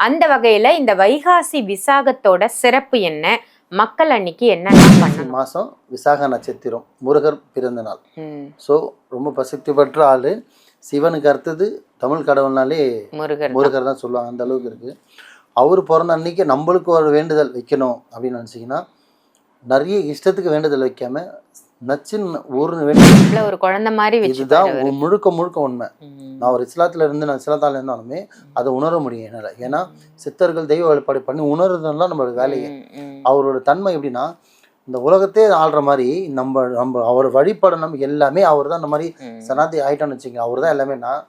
அந்த வகையில இந்த வைகாசி விசாகத்தோட சிறப்பு என்ன? மக்கள் அன்னைக்கு என்னெல்லாம் பண்ணணும்? மாசம் விசாக நட்சத்திரம், முருகர் பிறந்த நாள். ஸோ ரொம்ப பிரசித்தி பெற்ற ஆளு. சிவனுக்கு அடுத்தது தமிழ் கடவுள்னாலே முருகர் தான் சொல்லுவாங்க. அந்த அளவுக்கு இருக்கு. அவர் பிறந்த அன்னைக்கு நம்மளுக்கு ஒரு வேண்டுதல் வைக்கணும் அப்படின்னு நினச்சிங்கன்னா, நிறைய இஷ்டத்துக்கு வேண்டுதல் வைக்காம நச்சுன்னு ஒரு வேண்டுதல், ஒரு குழந்தை மாதிரி இதுதான் முழுக்க முழுக்க உண்மை. நான் ஒரு இஸ்லாத்துல இருந்து நான் இஸ்லாத்தால இருந்தாலுமே அதை உணர முடியும் என்னால். ஏன்னா சித்தர்கள் தெய்வ வழிபாடு பண்ணி உணர்றதுலாம் நம்மளோட வேலையை. அவரோட தன்மை எப்படின்னா, இந்த உலகத்தே ஆள்ற மாதிரி நம்ம அவர் வழிபாடு நம்ம எல்லாமே அவர் தான். அந்த மாதிரி சனாதி ஆயிட்டோம்னு வச்சுக்கோங்க, அவர் தான் எல்லாமே. நான்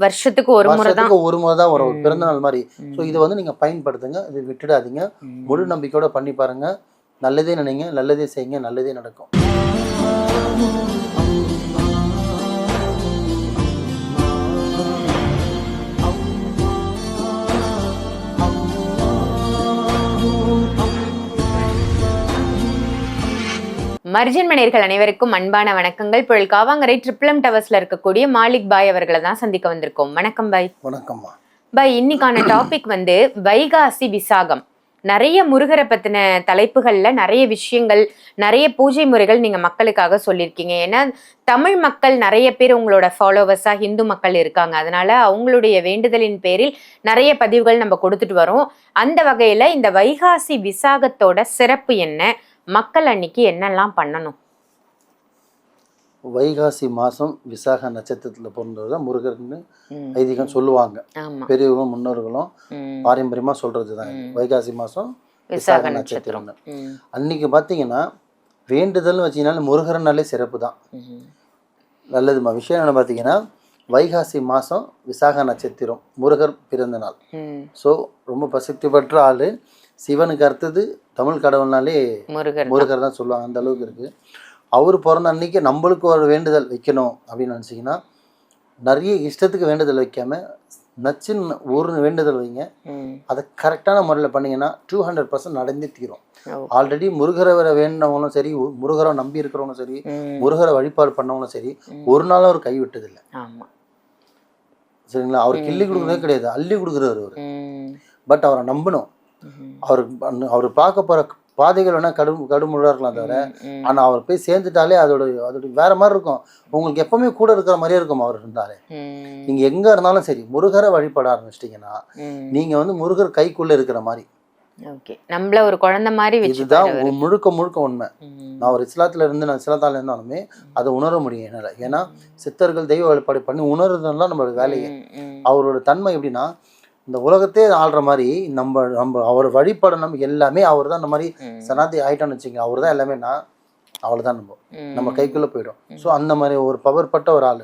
வருஷத்துக்கு ஒரு முறை தான் ஒரு பிறந்த நாள் மாதிரி. ஸோ இதை வந்து நீங்க பயன்படுத்துங்க, இது விட்டுடாதீங்க. முழு நம்பிக்கையோட பண்ணி பாருங்க. நல்லதே நினைங்க, நல்லதே செய்யுங்க, நல்லதே நடக்கும். மர்ஜன் மணியர்கள் அனைவருக்கும் அன்பான வணக்கங்கள். புழல் காவாங்கரை ட்ரிபிள் டவர்ஸ்ல இருக்கக்கூடிய மாலிக் பாய் அவர்களை தான் சந்திக்க வந்திருக்கோம். வணக்கம் பாய். வணக்கம்மா பாய். இன்னைக்கான டாபிக் வந்து வைகாசி விசாகம். நிறைய முருகரை பத்தின தலைப்புகள்ல நிறைய விஷயங்கள், நிறைய பூஜை முறைகள் நீங்க மக்களுக்காக சொல்லியிருக்கீங்க. ஏன்னா தமிழ் மக்கள் நிறைய பேர் உங்களோட ஃபாலோவர்ஸா ஹிந்து மக்கள் இருக்காங்க. அதனால அவங்களுடைய வேண்டுதலின் பேரில் நிறைய பதிவுகள் நம்ம கொடுத்துட்டு வரோம். அந்த வகையில இந்த வைகாசி விசாகத்தோட சிறப்பு என்ன? மக்கள் அன்னைக்கு என்னெல்லாம் பண்ணணும்? வைகாசி மாதம் விசாக நட்சத்திரத்தில் பிறந்தது தான் முருகர்னு ஐதீகம் சொல்லுவாங்க. பெரியவர்களும் முன்னோர்களும் பாரம்பரியமாக சொல்கிறது தான் வைகாசி மாதம் விசாக நட்சத்திரம்னு. அன்னைக்கு பார்த்தீங்கன்னா வேண்டுதல்னு வச்சிங்கனாலும் முருகர்னாலே சிறப்பு தான். நல்லதுமா. விஷயம் என்ன பார்த்தீங்கன்னா, வைகாசி மாதம் விசாக நட்சத்திரம், முருகர் பிறந்த நாள். ஸோ ரொம்ப பிரசித்தி பெற்ற ஆள். சிவனுக்கு அடுத்தது தமிழ் கடவுள்னாலே முருகர் தான் சொல்லுவாங்க. அந்த அளவுக்கு இருக்கு. அவர் பிறந்த அன்னைக்கு நம்மளுக்கு ஒரு வேண்டுதல் வைக்கணும் அப்படின்னு நினச்சிங்கன்னா, நிறைய இஷ்டத்துக்கு வேண்டுதல் வைக்காம நச்சுன்னு ஒரு வேண்டுதல் வைங்க. அதை கரெக்டான முறையில் பண்ணிங்கன்னா 200% நடந்தே தீரும். ஆல்ரெடி முருகரை வர வேண்டினவங்களும் சரி, முருகரை நம்பி இருக்கிறவங்களும் சரி, முருகரை வழிபாடு பண்ணவங்களும் சரி, ஒரு நாளும் அவர் கைவிட்டதில்லை. சரிங்களா? அவர் கிள்ளி கொடுக்குறதே கிடையாது, அள்ளி கொடுக்குறவர் அவர். பட் அவரை நம்பணும். அவர் பார்க்க போற பாதைகள் வேணா கடுமுழா இருக்கலாம் தவிர, ஆனா அவர் போய் சேர்ந்துட்டாலே அதோட வேற மாதிரி இருக்கும். உங்களுக்கு எப்பவுமே கூட இருக்கிற மாதிரியே இருக்கும் அவர் இருந்தாலே. நீங்க எங்க இருந்தாலும் சரி, முருகரை வழிபட ஆரம்பிச்சிட்டீங்கன்னா நீங்க வந்து முருகர் கைக்குள்ள இருக்கிற மாதிரி. நம்மள ஒரு குழந்தை மாதிரி. இதுதான் முழுக்க முழுக்க உண்மை. நான் ஒரு இஸ்லாத்துல இருந்து நான் இஸ்லாத்தால இருந்தாலுமே அதை உணர முடியும் என்னால. ஏன்னா சித்தர்கள் தெய்வ வழிபாடு பண்ணி உணர்றதுலாம் நம்மளோட வேலையை. அவரோட தன்மை எப்படின்னா, இந்த உலகத்தே ஆள்ற மாதிரி நம்ம அவர் வழிபாடு நம்ம எல்லாமே அவர் தான். அந்த மாதிரி சனாதி ஆயிட்டோம்னு வச்சுக்கோங்க, அவர் தான் எல்லாமே. அவ்வளோதான். நம்ம கைக்குள்ளே போயிடும். ஸோ அந்த மாதிரி ஒரு பவர் பட்ட ஒரு ஆள்.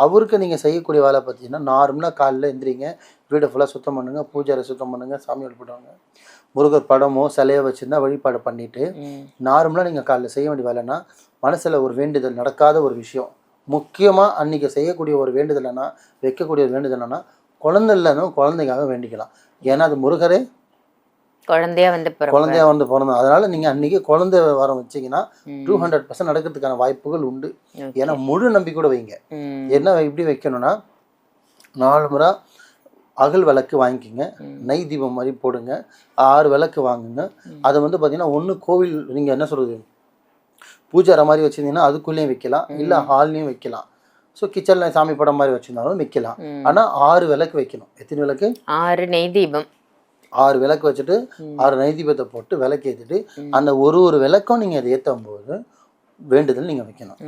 அவருக்கு நீங்கள் செய்யக்கூடிய வேலை பார்த்தீங்கன்னா, நார்மலாக காலையில் எந்திரிங்க, வீடை ஃபுல்லாக சுத்தம் பண்ணுங்கள், பூஜை சுத்தம் பண்ணுங்கள், சாமி வழிபடுவாங்க. முருகர் படமோ சிலையோ வச்சுருந்தா வழிபாடு பண்ணிவிட்டு நார்மலாக நீங்கள் காலையில் செய்ய வேண்டிய வேலைன்னா, மனசில் ஒரு வேண்டுதல் நடக்காத ஒரு விஷயம் முக்கியமாக அன்றைக்கி செய்யக்கூடிய ஒரு வேண்டுதலைன்னா, வைக்கக்கூடிய ஒரு வேண்டுதலைன்னா, குழந்தை இல்லைன்னா குழந்தைக்காக வேண்டிக்கலாம். ஏன்னா அது முருகரே குழந்தையா வந்து பிறந்தோம். அதனால நீங்க அன்னைக்கு குழந்தை வரம் வச்சீங்கன்னா 200% நடக்கிறதுக்கான வாய்ப்புகள் உண்டு. ஏன்னா முழு நம்பிக்கையோட வைங்க. என்ன இப்படி வைக்கணும்னா, 4 முறை அகல் விளக்கு வாங்கிக்கிங்க, நெய் தீபம் மாதிரி போடுங்க, 6 விளக்கு வாங்குங்க. அதை வந்து பார்த்தீங்கன்னா, ஒன்று கோவில் நீங்கள் என்ன சொல்றது பூஜை மாதிரி வச்சிருந்தீங்கன்னா அதுக்குள்ளேயும் வைக்கலாம், இல்லை ஹால்லையும் வைக்கலாம். ஸோ கிச்சனில் சாமி படம் மாதிரி வச்சுருந்தாலும் வைக்கலாம். ஆனால் 6 விளக்கு வைக்கணும். எத்தனை விளக்கு? 6 நெய் தீபம். 6 விளக்கு வச்சுட்டு 6 நெய் தீபத்தை போட்டு விளக்கு ஏற்றிட்டு அந்த ஒரு விளக்கும் நீங்கள் அதை ஏற்றும் போது வேண்டுதல் நீங்கள் வைக்கணும்.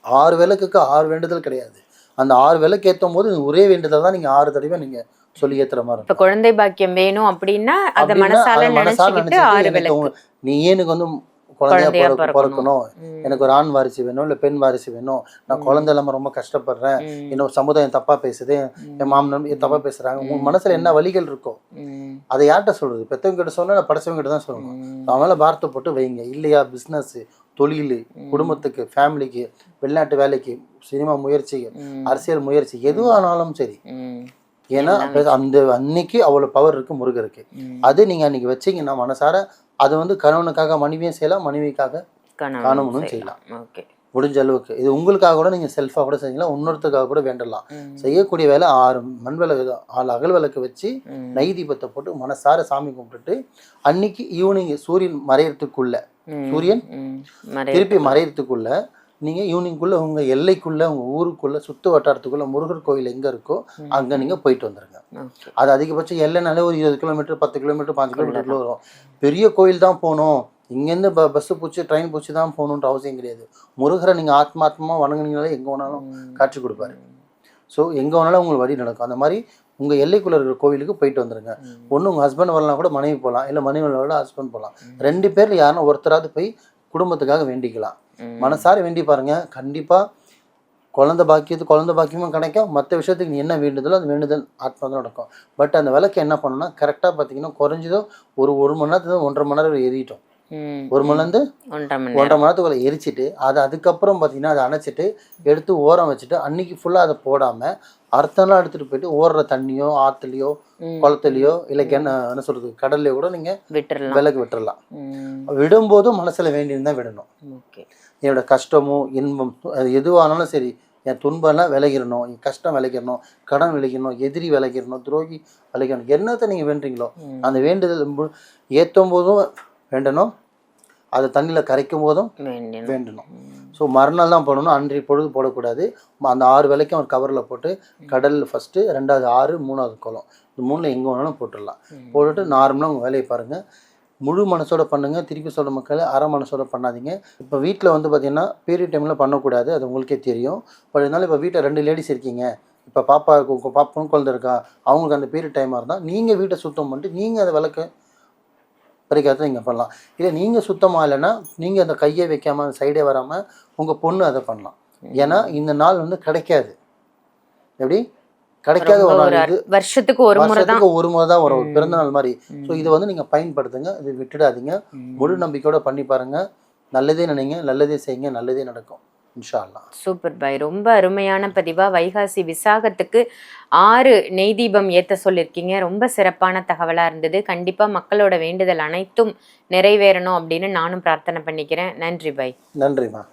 6 விளக்குக்கு 6 வேண்டுதல் கிடையாது. அந்த 6 விளக்கு ஏற்றும் போது ஒரே வேண்டுதல் தான் நீங்கள் 6 தடவை நீங்கள் சொல்லி ஏற்றுற மாதிரி. இப்போ குழந்தை பாக்கியம் வேணும் அப்படின்னா அதை மனசால நினைச்சுக்கிட்டு 6 விளக்கு. நீ எனக்கு வந்து குழந்தையா பிறக்கணும், எனக்கு ஒரு ஆண் வாரிசு வேணும், இல்லை பெண் வாரிசு வேணும், நான் குழந்தை இல்லாமல் ரொம்ப கஷ்டப்படுறேன், இன்னும் சமுதாயம் தப்பா பேசுது, என் மாமன் தப்பா பேசுறாங்க, உங்க மனசுல என்ன வழிகள் இருக்கோ அதை யார்கிட்ட சொல்றது? பெற்றவங்க கிட்ட சொன்னா நான் படைச்சவங்க கிட்ட தான் சொல்லணும். அவனால வார்த்தை போட்டு வைங்க. இல்லையா பிஸ்னஸ், தொழில், குடும்பத்துக்கு, ஃபேமிலிக்கு, வெளிநாட்டு வேலைக்கு, சினிமா முயற்சி, அரசியல் முயற்சி, எதுவானாலும் சரி. ஏன்னா அந்த அன்னைக்கு அவ்வளோ பவர் இருக்கு முருகருக்கு. அது நீங்க அன்னைக்கு வச்சீங்கன்னா மனசார அது வந்து கணவனுக்காக மனைவியும் செய்யலாம், மனைவிக்காக கணவனும் செய்யலாம். முடிஞ்ச அளவுக்கு. இது உங்களுக்காக கூட நீங்கள் செல்ஃபாக கூட செஞ்சீங்களா, இன்னொருத்தருக்காக கூட வேண்டலாம். செய்யக்கூடிய வேலை 6 மண் விளக்கு 6 அகல் விளக்கு வச்சு நெய் தீபத்தை போட்டு மனசார சாமி கும்பிட்டுட்டு அன்னைக்கு ஈவினிங் சூரியன் மறையறதுக்குள்ள சூரியன் திருப்பி மறையறதுக்குள்ள நீங்கள் ஈவினிங்குள்ளே உங்கள் எல்லைக்குள்ளே உங்கள் ஊருக்குள்ளே சுற்று வட்டாரத்துக்குள்ளே முருகர் கோயில் எங்கே இருக்கோ அங்கே நீங்கள் போயிட்டு வந்துடுங்க. அது அதிகபட்சம் எல்லைனாலே ஒரு 20 கிலோமீட்டர் 10 கிலோமீட்டர் 5 கிலோமீட்டருக்குள்ள வரும். பெரிய கோயில் தான் போகணும், இங்கேருந்து பஸ்ஸு பிடிச்சி ட்ரெயின் பிடிச்சி தான் போகணுன்ற அவசியம் கிடையாது. முருகரை நீங்கள் ஆத்மாத்மா வணங்குனீங்களே எங்கே வேணாலும் காட்சி கொடுப்பாரு. ஸோ எங்கே வேணாலும் உங்களுக்கு வழி நடக்கும். அந்த மாதிரி உங்கள் எல்லைக்குள்ளே இருக்கிற கோவிலுக்கு போயிட்டு வந்துடுங்க. ஒன்று உங்கள் ஹஸ்பண்ட் வரலாம் கூட மனைவி போகலாம், இல்லை மனைவி வரலாம் ஹஸ்பண்ட் போகலாம். 2 பேரில் யாருன்னா ஒருத்தராவது போய் குடும்பத்துக்காக வேண்டிக்கலாம். மனசார வேண்டி பாருங்க, கண்டிப்பாக குழந்தை பாக்கியமும் கிடைக்கும். மற்ற விஷயத்துக்கு நீ என்ன வேண்டுதலோ அது வேண்டுதல் ஆத்மாதான் நடக்கும். பட் அந்த விளக்கு என்ன பண்ணணும்னா கரெக்டாக பார்த்தீங்கன்னா குறைஞ்சதோ ஒரு மணி நேரத்துக்கு 1.5 மணி நேரம் எரிட்டோம். 1 மணிலேருந்து 1.5 மணி நேரத்துக்குள்ள எரிச்சிட்டு அதை அதுக்கப்புறம் பார்த்தீங்கன்னா அதை அணைச்சிட்டு எடுத்து ஓரம் வச்சுட்டு அன்னைக்கு ஃபுல்லாக அதை போடாமல் அடுத்த நாள் எடுத்துகிட்டு போயிட்டு ஓடுற தண்ணியோ ஆற்றுலையோ குளத்துலையோ இல்லை என்ன சொல்கிறது கடல்லையோ கூட நீங்கள் விளக்கு விட்டுறலாம். விடும்போதும் மனசில் வேண்டியிருந்தால் விடணும். என்னோட கஷ்டமோ இன்பம் அது எதுவானாலும் சரி, என் துன்பம்லாம் விலகிடணும், என் கஷ்டம் விலகிடணும், கடன் விலகிடணும், எதிரி விலகிடணும், துரோகி விலகிடணும், என்னத்தை நீங்கள் வேண்டுறீங்களோ அந்த வேண்டுதல் ஏற்றும் போதும் வேண்டணும், அதை தண்ணியில் கரைக்கும் போதும் வேண்டணும். ஸோ மறுநாள் தான் போடணும், அன்றைய பொழுது போடக்கூடாது. அந்த 6 விளக்கையும் ஒரு கவரில் போட்டு கடலில் ஃபஸ்ட்டு, 2வது ஆறு, 3வது குளம், இந்த 3ல் எங்கே வேணாலும் போட்டுடலாம். போட்டுட்டு நார்மலாக உங்கள் வேலையை பாருங்கள். முழு மனசோட பண்ணுங்கள். திருப்பி சொல்கிற மக்கள் அரை மனசோட பண்ணாதீங்க. இப்போ வீட்டில் வந்து பார்த்திங்கன்னா பீரியட் டைமில் பண்ணக்கூடாது, அது உங்களுக்கே தெரியும். பட் இருந்தாலும் இப்போ வீட்டில் 2 லேடிஸ் இருக்கீங்க, இப்போ பாப்பாவுக்கு குழந்தை இருக்கா, அவங்களுக்கு அந்த பீரியட் டைமாக இருந்தால் நீங்கள் வீட்டை சுத்தம் பண்ணிட்டு நீங்கள் அதை விளக்கு பறிக்காத நீங்கள் பண்ணலாம். இல்லை நீங்கள் சுத்தமாக இல்லைன்னா நீங்கள் அந்த கையை வைக்காமல் சைடே வராமல் உங்கள் பொண்ணு அதை பண்ணலாம். ஏன்னா இந்த நாள் வந்து கிடைக்காது. எப்படி கிடைக்காத ஒரு நாள், இது வருஷத்துக்கு ஒரு முறை தான் வரும், பிறந்த நாள் மாதிரி. ஸோ இதை வந்து நீங்கள் பயன்படுத்துங்க, இது விட்டுடாதீங்க. முழு நம்பிக்கையோட பண்ணி பாருங்கள். நல்லதே நினைங்க, நல்லதே செய்யுங்க, நல்லதே நடக்கும் இன்ஷா அல்லாஹ். சூப்பர் பாய், ரொம்ப அருமையான பதிவா வைகாசி விசாகத்துக்கு 6 நெய் தீபம் ஏற்ற சொல்லியிருக்கீங்க. ரொம்ப சிறப்பான தகவலாக இருந்தது. கண்டிப்பாக மக்களோட வேண்டுதல் அனைத்தும் நிறைவேறணும் அப்படின்னு நானும் பிரார்த்தனை பண்ணிக்கிறேன். நன்றி பாய். நன்றிம்மா.